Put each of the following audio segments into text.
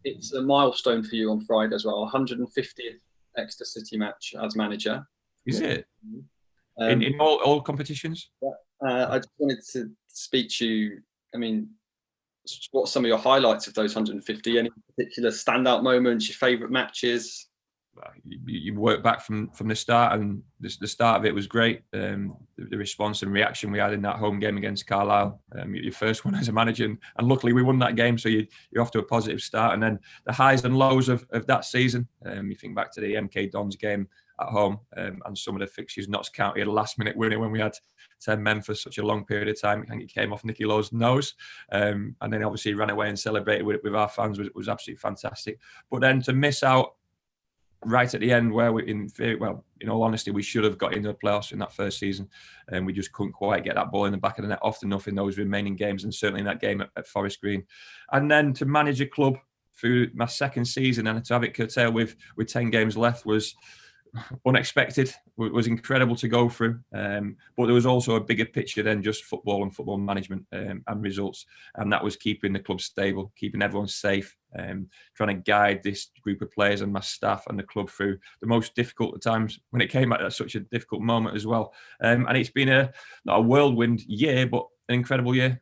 it's a milestone for you on Friday as well. 150th Exeter City match as manager. Is it? In all competitions? I just wanted to speak to you. I mean, what are some of your highlights of those 150? Any particular standout moments, your favourite matches? You work back from the start, and the start of it was great. The response and reaction we had in that home game against Carlisle, your first one as a manager, and luckily we won that game, so you're off to a positive start. And then the highs and lows of that season. You think back to the MK Dons game at home, and some of the fixtures. Notts County had a last-minute winner when we had 10 men for such a long period of time. I think it came off Nicky Lowe's nose, and then obviously ran away and celebrated with our fans was absolutely fantastic. But then to miss out right at the end, where in all honesty, we should have got into the playoffs in that first season, and we just couldn't quite get that ball in the back of the net often enough in those remaining games, and certainly in that game at Forest Green. And then to manage a club through my second season and to have it curtailed with 10 games left was unexpected. It was incredible to go through, but there was also a bigger picture than just football and football management and results, and that was keeping the club stable, keeping everyone safe, trying to guide this group of players and my staff and the club through the most difficult times when it came at such a difficult moment as well. And it's been not a whirlwind year, but an incredible year.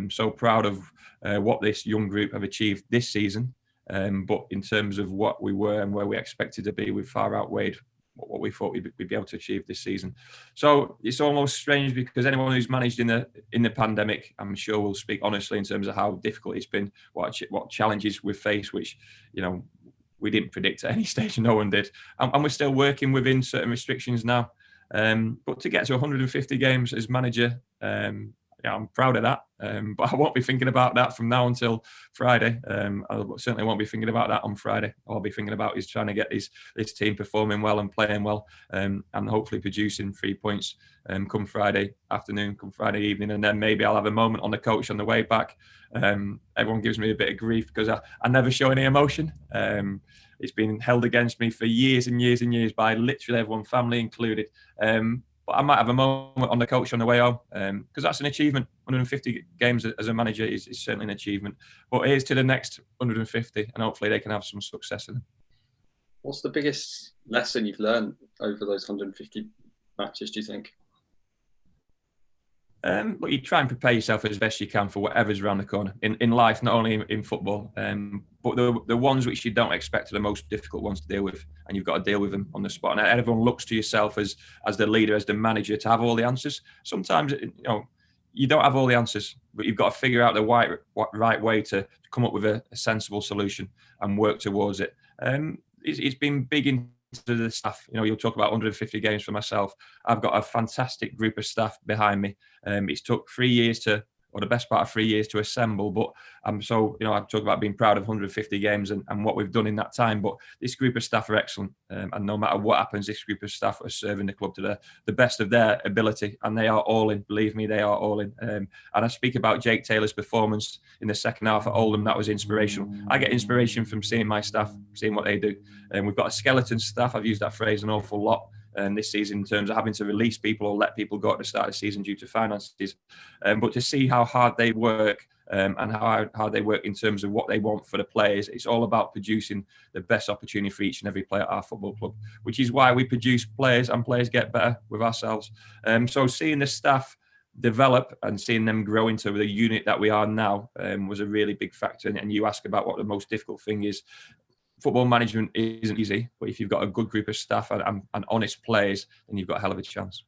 So proud of what this young group have achieved this season, but in terms of what we were and where we expected to be, we've far outweighed what we thought we'd be able to achieve this season. So it's almost strange, because anyone who's managed in the pandemic, I'm sure will speak honestly in terms of how difficult it's been, what challenges we've faced, which we didn't predict at any stage. No one did, and we're still working within certain restrictions now. But to get to 150 games as manager, I'm proud of that, but I won't be thinking about that from now until Friday. I certainly won't be thinking about that on Friday. All I'll be thinking about is trying to get this team performing well and playing well, and hopefully producing 3 points come Friday afternoon, come Friday evening, and then maybe I'll have a moment on the coach on the way back. Everyone gives me a bit of grief because I never show any emotion. It's been held against me for years and years and years by literally everyone, family included. But I might have a moment on the coach on the way home, because that's an achievement. 150 games as a manager is certainly an achievement. But here's to the next 150, and hopefully they can have some success in them. What's the biggest lesson you've learned over those 150 matches, do you think? But you try and prepare yourself as best you can for whatever's around the corner in life, not only in football. But the ones which you don't expect are the most difficult ones to deal with, and you've got to deal with them on the spot. And everyone looks to yourself as the leader, as the manager, to have all the answers. Sometimes you don't have all the answers, but you've got to figure out the right way to come up with a sensible solution and work towards it. It's been big into the staff. You'll talk about 150 games for myself. I've got a fantastic group of staff behind me. It's took 3 years or the best part of 3 years to assemble, but I'm so, I talk about being proud of 150 games and what we've done in that time, but this group of staff are excellent, and no matter what happens, this group of staff are serving the club to the best of their ability, and they are all in, believe me, they are all in. And I speak about Jake Taylor's performance in the second half at Oldham. That was inspirational. I get inspiration from seeing my staff, seeing what they do, and we've got a skeleton staff. I've used that phrase an awful lot this season in terms of having to release people or let people go at the start of the season due to finances, but to see how hard they work, and how they work in terms of what they want for the players. It's all about producing the best opportunity for each and every player at our football club, which is why we produce players, and players get better with ourselves. So seeing the staff develop and seeing them grow into the unit that we are now was a really big factor. And you ask about what the most difficult thing is. Football management isn't easy, but if you've got a good group of staff and honest players, then you've got a hell of a chance.